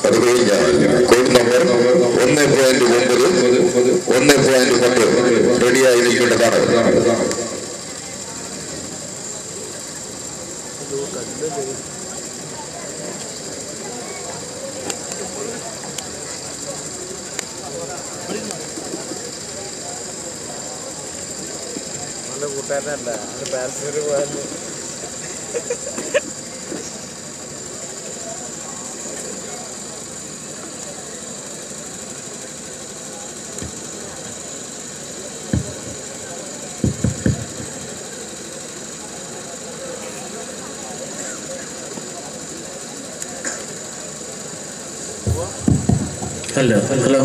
അത് കഴിഞ്ഞാൽ code number 1.9 റെഡിയായിരിക്കേണ്ടതാണ്. കൂട്ടാനല്ല പാരസൂര് പോയാൽ ഹലോ ഹലോ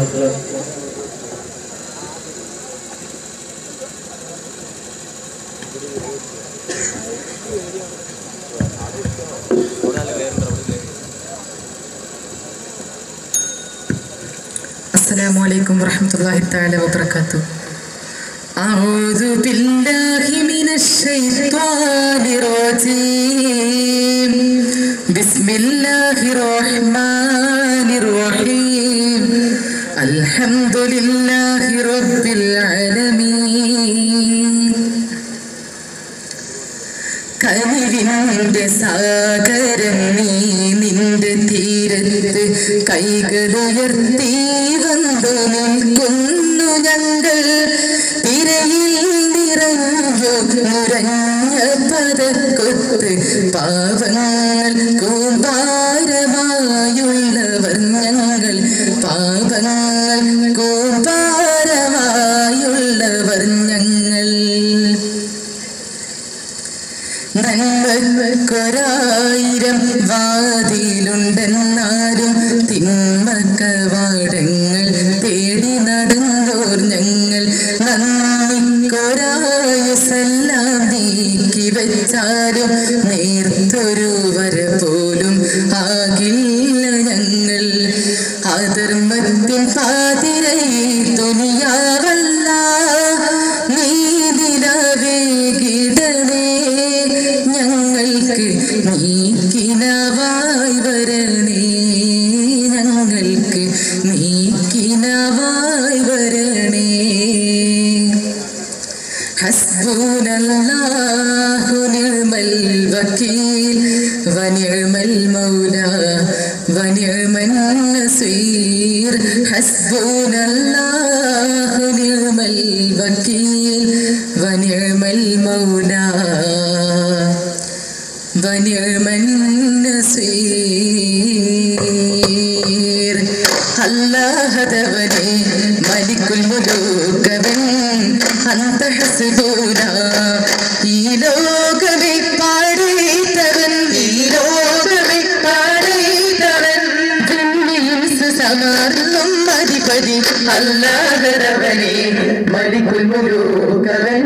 السلام عليكم ورحمة الله تعالى وبركاته. أعوذ بالله من الشيطان الرجيم. بسم الله الرحمن الرحيم. الحمد لله رب العالمين. കനിവിന്റെ സാഗരം നീ നിന്റെ തീരത്ത് കൈകളുയർത്തി വന്നു നിൽക്കുന്നു ഞങ്ങൾ. തിരയിൽ നിറഞ്ഞു നിറഞ്ഞ പദക്കൊത്ത് പാവങ്ങൾ കൂമ്പാരമായുള്ളവർ ഞങ്ങൾ. പാവങ്ങൾ കൂമ്പാരമായുള്ളവർ ഞങ്ങൾ. നന്മക്കൊരായിരം വാതിലുണ്ടെന്നാലും തിന്മക്കവാടങ്ങൾ തേടി നടന്നോർ ഞങ്ങൾ. നന്ദിക്കൊരായുസെല്ലാം നീക്കി വെച്ചാലും നേർത്തൊരു വര പോലും ആകില്ല ഞങ്ങൾ. അധർമ്മത്തിൻ പാതിരയിൽ ദുനിയാവല്ല നീതിരവേകിടണേ ഞങ്ങൾക്ക്. നീക്കിനവായി വരണേ ഞങ്ങൾക്ക്. നീക്കിനവായി വരണേ. ഹസ്ബുനല്ലാഹു നിഅ്മൽ വകീൽ വനിഅ്മൽ മൗലാ വനിഅ്മൻ നസീർ. ഹസ്ബുനല്ലാഹു നിഅ്മൽ വകീൽ വനിഅ്മൽ മൗലാ വനിഅ്മൻ നസീർ. അല്ലാഹുവനെ മലിക്കുൽ മുലൂകവൻ അന്ത ഹസ്ബുനാ. ഈ ലോകമേ പാടിത്തവൻ ഈ ലോകമേ പാടിത്തവൻ. സമാർന്നും അധിപതി അല്ലാഹുവനെ മലിക്കുൽ മുലൂകവൻ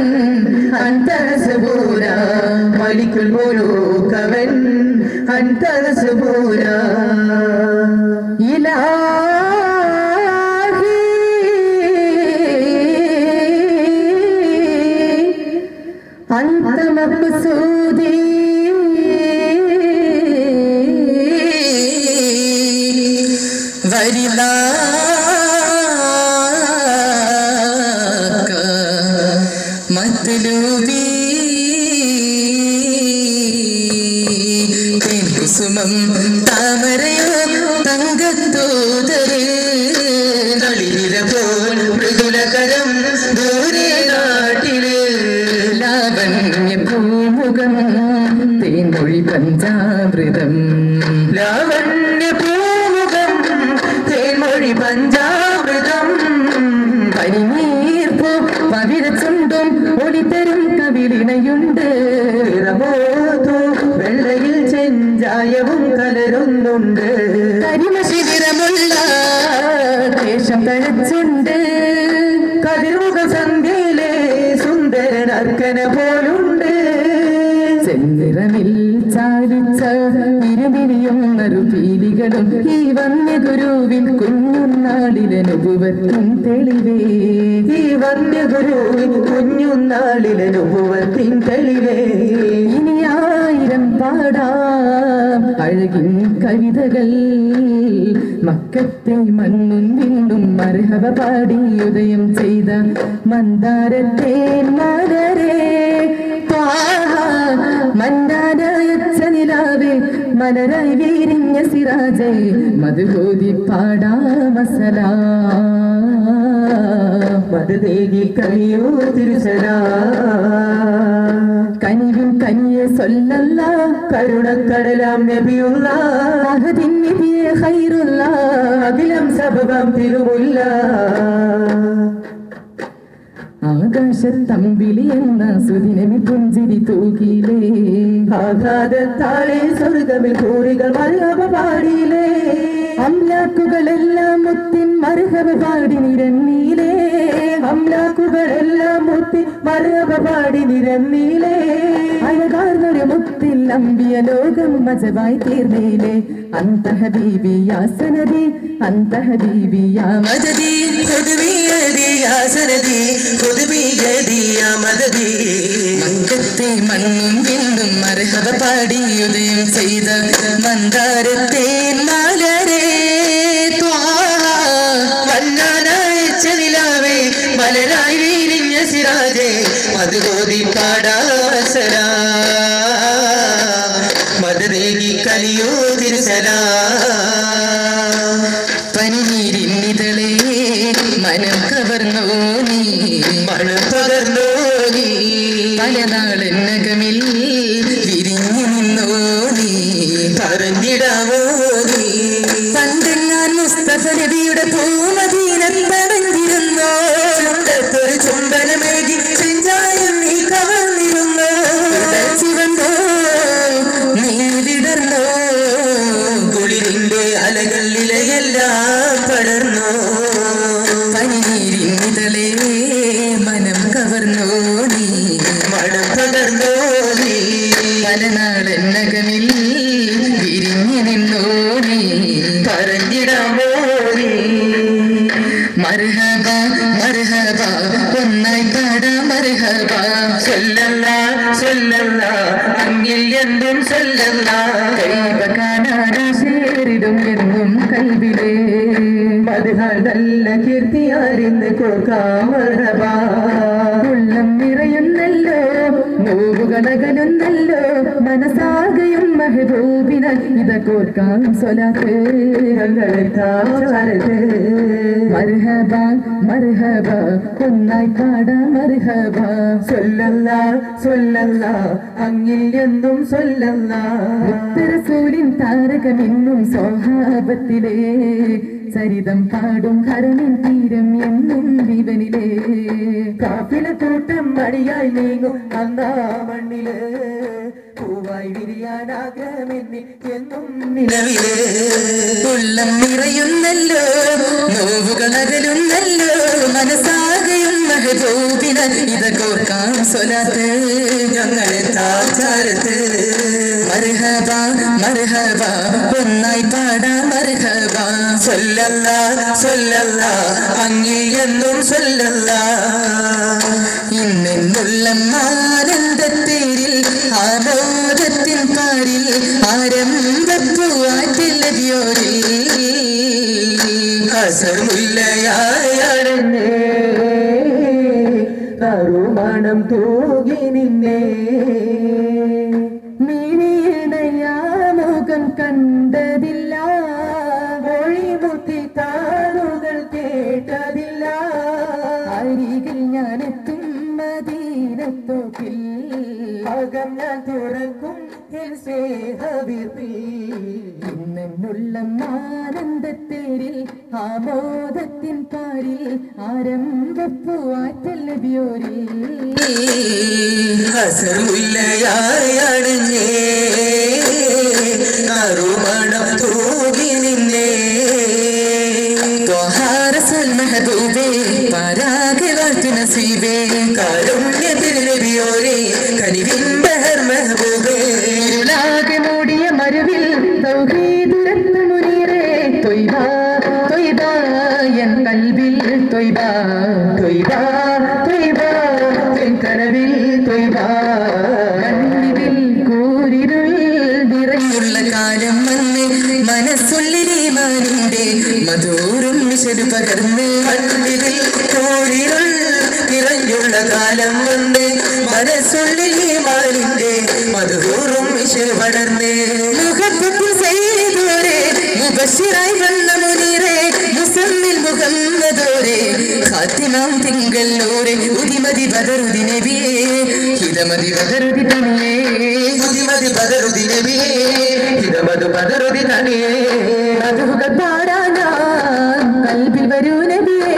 അന്ത ഹസ്ബുനാ. മലിക്കുൽ മുലൂകവൻ അന്ത ഹസ്ബുനാ. ഇലാഹി അന്ത മഖ്സൂദി വരിലാക മത്ലൂബി. കുസുമം താമരയോ തങ്കത്തോതര് തളിരില പോൽ മൃദുലകരം ദൂരെ നാട്ടില്. ലാവണ്യ പൂമുഖം തേൻമൊഴി പഞ്ചാമൃതം. ലാവണ്യ പൂമുഖം തേൻമൊഴി പഞ്ചാമൃതം. പനിനീർപ്പൂ പവിഴച്ചുണ്ടും ഒളിത്തരും കവിളിണയുണ്ട്. വെള്ളയിൽ ചെഞ്ചായവും കലരുന്നുണ്ട്. കരിമശിരമുള്ള ദേശം തഴച്ചുണ്ട്. കതിർമുഖ സന്ധ്യയിലെ സുന്ദരനർക്കന പോലുണ്ട്. ചെന്നിറമിൽ ചാലിച്ച ഇരുമിനിയും നറുപീലികളും ഈ വന്യഗുരുവിൻ കുഞ്ഞുനാളിലെ നുബുവത്തിൻ തെളിവേ. ഈ വന്യഗുരുവിൻ കുഞ്ഞുനാളിലെ നുബുവത്തിൻ തെളിവേ. ഇനി 1000 പാടാം അഴകിൻ കവിതകൾ മക്കത്തെ മണ്ണും വിണ്ണും മർഹബ പാടി ഉദയം ചെയ്ത മന്ദാരത്തെ മലരേ മന്നാനായച്ച നിലാവേ മലരായി വീരിഞ്ഞ സിറാജേ മധുഹോതി പാടാമസലാ മധുദേകി കനിയോ തിരുസരാ കനിവും കനിയെ സൊല്ലല്ല കരുണക്കടലാം നബിയുള്ള അഹദിൻ നബിയെ ഖൈറുള്ള അഖിലം സബബം തിരുമുല്ല ആകാശത്തമ്പിളി എന്ന സുദിനമി പുഞ്ചിരി തൂകിലേ ആഘാതത്താളെ സ്വർഗമിൽ കൂറികൾ മർഹബ പാടിയിലേ അംലാക്കുകളെല്ലാം മുത്തിൻ മർഹബ പാടി നിരന്നീലേ അംലാക്കുകളെല്ലാം മുത്തിൻ മർഹബ പാടി നിരന്നീലേ അഴകാർന്നൊരു മുത്തിൽ അമ്പിയ ലോകം മജവായി തീർന്നീലേ അന്ത ഹബീബി യാ സനദി അന്ത ഹബീബി യാ മദദി ഖുദ്ബി യദി യാ സനദി ഖുദ്ബി യദി യാ മദദി മക്കത്തെ മണ്ണും വിണ്ണും മർഹബ പാടി ഉദയം ചെയ്ത മന്ദാരത്തെ മലരേ വന്നാനായച്ച നിലാവേ മലരായി വീരിഞ്ഞ സിറാജേ മധുഹോതി പാടാമസലാ മദദേകി കലിയോ തിരുസലാ പനിനീരിന്നിതളേ മനം കവർന്നോ നീ മണം പകർന്നോ നീ പല നാളെന്നകമിൽ വിരിഞ്ഞു നിന്നോ നീ പറഞ്ഞിടാവോ നീ പണ്ട് ഞാൻ മുസ്തഫ നബിയുടെ പൂമദീനത്തടഞ്ഞിരുന്നോ ചുണ്ടത്തൊരു ചുംബനമേകി ചെഞ്ചായം നീ കവർന്നിരുന്നോ ചിവന്തോ നീ വിടർന്നോ കുളിരിന്റെ അലകളിലെല്ലാം പടർന്നോ പനിനീരിന്നിതളേ മനം കവർന്നോ നീ മണം പകർന്നോ നീ പല നാളെന്നകമിൽ വിരിഞ്ഞു നിന്നോ നീ പറഞ്ഞിടാമോ നീ മർഹബ മർഹബ ഒന്നായി പാടാ മർഹബ സല്ലല്ലാ സല്ലല്ലാ അങ്ങിൽ എന്തും സല്ലല്ലാ കൈബ കാണാനാശേരിടും എന്നും കൽബിലേ മദ്ഹൽ നല്ല കീർത്തിയാരിന്ന് കോർക്കാം മർഹബ ഉള്ളം നിറയുന്നല്ലോ നോവുകളകലുന്നല്ലോ മനസാകയും മെഹബൂബിനാൽ ഇത കോർക്കാം സ്വലാത്ത് മർഹബ മർഹബ ഒന്നായി പാടാം മർഹബ സല്ലല്ലാ സല്ലല്ലാ അങ്ങിൽ എന്നും സല്ലല്ലാ റസൂലിൻ താരകമെന്നും സ്വഹാബത്തിലേ ചരിതം പാടും ഹരമിൻ തീരം എന്നും ജീവനിലേ കാഫില കൂട്ടം മടിയായി നീങ്ങും അന്നാ മണ്ണില് പൂവായി വിരിയാൻ ആഗ്രഹമെന്നിൽ എന്നും നിലവിലേ ഉള്ളം നിറയുന്നല്ലോ നോവുകളകലുന്നല്ലോ മനസാകയും മെഹബൂബിന് ഇത കോർക്കാം സ്വലാത്ത് ഞങ്ങളെ താചാരത്ത് മർഹബ മർഹബ ഒന്നായി പാടാ മർഹബ സല്ലല്ലാ സല്ലല്ലാ അങ്ങിൽ എന്നും സല്ലല്ലാ ഇന്നെന്നുള്ള ആനന്ദത്തേരിൽ ആമോദത്തിൻ പാരിൽ ആരംഭപ്പൂവാറ്റിൽ നബിയോരിൽ അസർമുല്ലയായടഞ്ഞേ കരുമണം തൂകി നിന്നേ മുഖം കണ്ടതില്ല മൊഴിമുത്തി താളുകൾ കേട്ടതില്ല അരികിൽ ഞാനെത്തും മദീനത്തോക്കിൽ അകം ഞാൻ തുറക്കും ഇന്നുള്ള ആനന്ദത്തേരിൽ ആമോദത്തിൻ പാരിൽ ആരംഭപ്പൂവാറ്റൽ നബിയോരിൽ അസർമുല്ലയായടഞ്ഞേ കരുമണം തൂകി നിന്നേ ത്വഹാറസൽ മെഹബൂബേ പരാഗെ വാഴ്ത്തി നസീബേ കാരുണ്യത്തിൽ നബിയോരേ കനിവിൻ ബഹർ മെഹബൂബേ ഇരുളാകെ മൂടിയ മരുവിൽ തൗഹീദുരത്ന മുനീറേ ത്വയ്ബ ത്വയ്ബ എൻ കൽബിൽ ത്വയ്ബ ത്വയ്ബ ത്വയ്ബ എൻ കനവിൽ ത്വയ്ബ കണ്ണിതിൽ കൂരിരുൾ മനസ്സുള്ളിലീമാനിന്റെ മധുരം മിശരു പകർന്ന് കണ്ണിതിൽ കോഴികൾ നിറഞ്ഞുള്ള കാലം വന്ന് മനസ്സുള്ളിലീമാനിന്റെ മധുരം മിശരു പടർന്ന് മുഖപ്പത്തിൽ ചെയ്തോരെ മുബശ്ശിറായി വന്ന മുനീറെ മുസമ്മിൽ മുഹമ്മദോരെ ഖാത്തിമാം തിങ്കൾ നൂറെ ഉദിമതി ബദറുദി നബിയേ ഹിദമതി ബദറുദി തനിയേ ഉദിമതി ബദറുദി നബിയേ ഹിദമതി ബദറുദി തനിയേ മധുകൾ പാടാൻ ഞാൻ കൽബിൽ വരൂ നബിയേ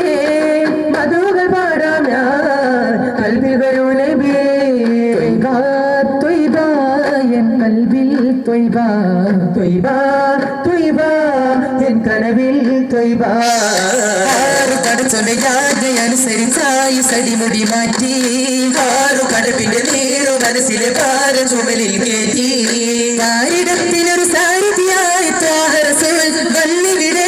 മധുകൾ പാടാൻ ഞാൻ കൽബിൽ വരൂ നബിയേ ത്വയ്ബാ ത്വയ്ബാ എൻ കൽബിൽ ത്വയ്ബാ ത്വയ്ബാ ത്വയ്ബാ എൻ കനവിൽ ത്വയ്ബാ ആറു കടച്ചൊന്റെ യാജ്ഞയനുസരിച്ചായി സടിമുടി മാറ്റി ആറു കടപ്പിന്റെ നീറു മനസ്സിലെ ഭാരം ചുമലിൽ കയറ്റി ആരിടത്തിനൊരു സാരഥിയായി ത്വാഹ റസൂൽ വന്നിവിടെ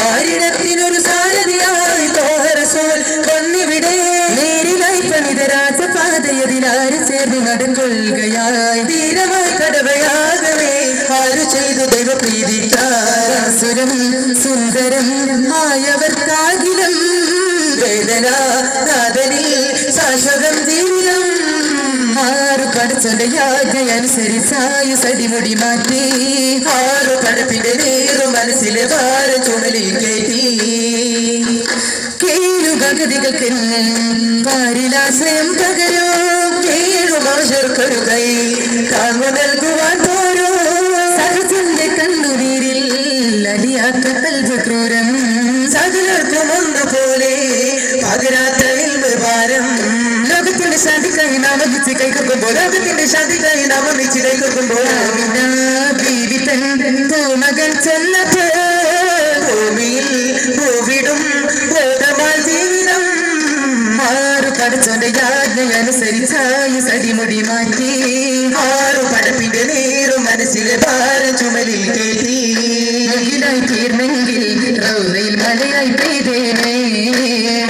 ആരിടത്തിനൊരു സാരഥിയായി ത്വാഹ റസൂൽ വന്നിവിടെ നേരിലായി പണിത രാജപാതയതിനാര് ചേർന്ന് നടക്കൊള്ളുകയായി ധീരമായി കടവയാകവേ ആരു ചെയ്തു ദൈവപ്രീതിക്കാസുരം സുന്ദരം ആയവർക്കാകിലും വേദനാഥനിൽ ശാശ്വതം ജീവിതം ആറു കടച്ചൊന്റെ യാജ്ഞയനുസരിച്ചായി സടിമുടി മാറ്റി ആറു കടപ്പിന്റെ നീറു മനസ്സിലെ ഭാരം ചുമലിൽ കയറ്റി കേഴുകതികൾക്കെന്ന് പാരിലാശ്രയം പകരോ കേഴുമാശർക്കൊരു കൈ താങ്ങു നൽകുവാൻ പോരോ സഹജന്റെ കണ്ണുനീരിൽ അലിയാത്ത കൽബ് ക്രൂരം സകലർക്കും ഒന്നുപോലെ പകരാത്ത ഭാരം ലോകത്തിന്റെ ശാന്തിക്കായി നാം ഒന്നിച്ച് കൈകൊടുക്കുമ്പോൾ ലോകത്തിന്റെ ശാന്തിക്കായി നാം ഒന്നിച്ച് കൈകൊടുക്കുമ്പോൾ ബീവി തൻ മകൻ ചെന്നപ്പോ ഭൂമിയിൽ ഭൂവിടും ബോധമാൽ ജീവിതം ആറു കടച്ചോന്റെ യാജ്ഞയനുസരിച്ചായി സടിമുടി മാറ്റി ആറു പടപ്പിന്റെ നീറും മനസ്സിലെ ഭാരം ചുമലിൽ കയറ്റി മുകിലായി തീർന്നെങ്കിൽ റൗളയിൽ മലയായി പെയ്തേനെ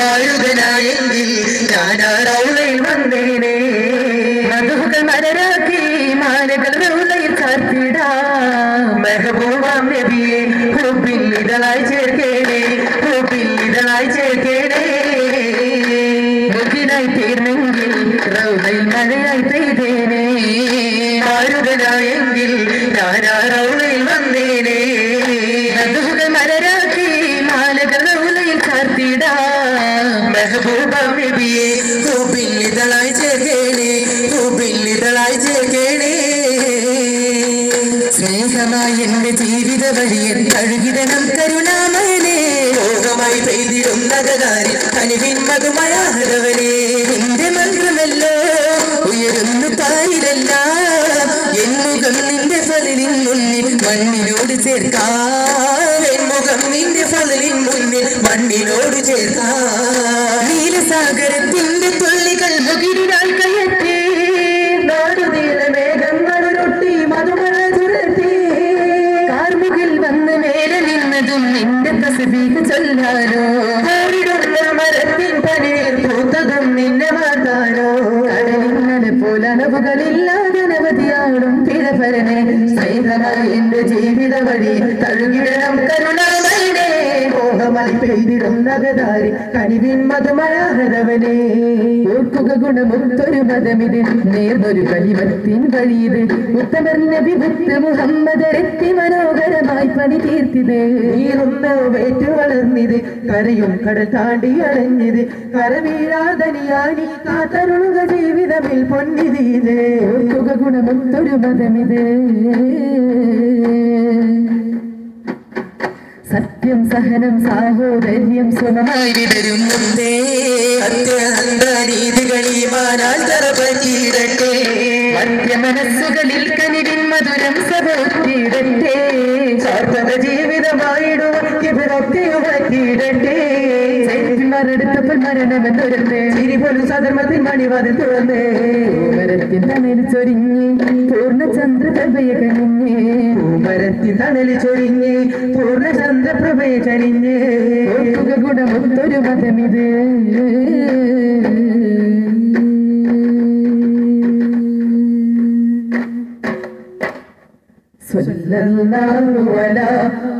വാഴുകനായെങ്കിൽ ഞാനാ റൗളയിൽ വന്നേനെ മധുകൾ മലരാക്കി മാലകൾ റൗളയിൽ ചാർത്തിടാം മെഹബൂബാം നബിയെ ഹുബിൽ ഇതളായി ചേർക്കേണേ ഹുബിൽ ഇതളായി ചേർക്കേണേ മുകിലായി തീർന്നെങ്കിൽ റൗളയിൽ മലയായി പെയ്തേനെ വാഴുകനായെങ്കിൽ ഞാനാ റൗളയിൽ വന്നേനെ മധുകൾ മലരാക്കി മാലകൾ റൗളയിൽ ചാർത്തിടാം മെഹബൂബാം നബിയെ ഹുബിൽ ഇതളായി ചേർക്കേണേ ഹുബിൽ ഇതളായി ചേർക്കേണേ സ്നേഹമായി എന്റെ ജീവിത വഴിയെ കഴുകിടണം കരുണാമയനെ രോഗമായി പെയ്തിടുന്ന ഗതാരി കനിവിൻ മധുമയാഹരവനെ നിന്റെ മന്ത്രമല്ലോ ഉയരുന്നു താരിലല്ല എന്നുകം നിന്റെ ഫലിൻ മുന്നിൽ മണ്ണിനോട് ചേർക്കാം എന്നുകം നിന്റെ ഫലിൻ മുന്നിൽ മണ്ണിനോട് ചേർക്കാം നീലസാഗരത്തിന്റെ തുള്ളികൾ മുകിലിനായി കയറ്റി നാടുനീല മേഘങ്ങളൊട്ടി മധുമഴ ചുരത്തി കാർമുകിൽ വന്ന് മേലെ നിന്നതും നിന്റെ തസ്ബീഹ് ചൊല്ലാനോ ഓടിടുന്ന മരത്തിൻ പനിയിൽ പൂത്തതും നിന്നെ മാറ്റാനോ കടലിന്നലെ പോലനവുകളില്ലാതെ അനവധിയാടും തിരപരനെ സ്നേഹമായി എന്റെ ജീവിത വഴി തഴുകിടണം കരുണാമയനെ മോഹമായി പെയ്തിടും നഗതാരി കനിവിൻ മധുമയാഹരവനെ ഓർക്കുക ഗുണമൊത്തൊരു മതമിത് നേർന്നൊരു കലിമത്തിൻ വഴിയത് ഉത്തമർ നബി മുത്ത് മുഹമ്മദരെത്തി മനോഹരമായി പണി തീർത്തിത് നീറുന്ന വേറ്റു വളർന്നിത് കരയും കടൽ താണ്ടി അടഞ്ഞത് കരവീഴാതനിയാനി കാത്തരുളുക ജീവിതമിൽ പൊന്നിതീത് ഓർക്കുക ഗുണമൊത്തൊരു മതമിത് സത്യം സഹനം സാഹോദര്യം സുഖമായി വിടരും മുന്നേ രീതികളിമാനാൽ തറപറ്റിയിടട്ടെ മധ്യമനസ്സുകളിൽ കനിവിൻ മധുരം സഭത്തിയിടട്ടെ സാർത്ഥക ജീവിതമായിടുവത്തിയിടട്ടെ മറെടുത്തപ്പോൾ മരണമെന്നൊരത്തെ ചിരിപോലും സധർമ്മത്തിൽ മണിവാതിൽ തുറന്നേ മരത്തിൻ തണലിൽ ചൊരിഞ്ഞ് പൂർണ്ണചന്ദ്രപ്രഭയെ കനിഞ്ഞ് മരത്തിൻ തണലിൽ ചൊരിഞ്ഞ് പൂർണ്ണചന്ദ്രപ്രഭയെ കനിഞ്ഞ് ഗുണമൊത്തൊരു മതമിത് സല്ലല്ലാഹു അലാ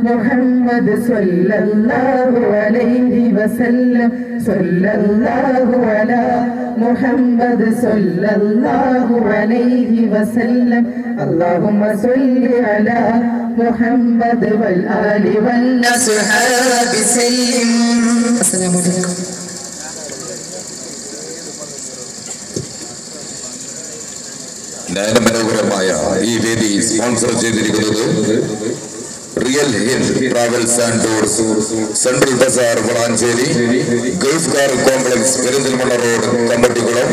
മുഹമ്മദ് സല്ലല്ലാഹു അലൈഹി വസല്ലം സല്ലല്ലാഹു അലാ മുഹമ്മദ് സല്ലല്ലാഹു അലൈഹി വസല്ലം അല്ലാഹുമ്മ സല്ലി അലാ മുഹമ്മദ് വൽ ആലി വൽ അസ്ഹാബി സല്ലം. അസ്സലാമു അലൈക്കും. നയനമനോഹരമായ ഈ വേദി സ്പോൺസർ ചെയ്തിരിക്കുന്നത് real Hind travels and tours, central bazaar Valanchery, gulf car complex, Perinthalmanna road, കമ്പട്ടിക്കുളം.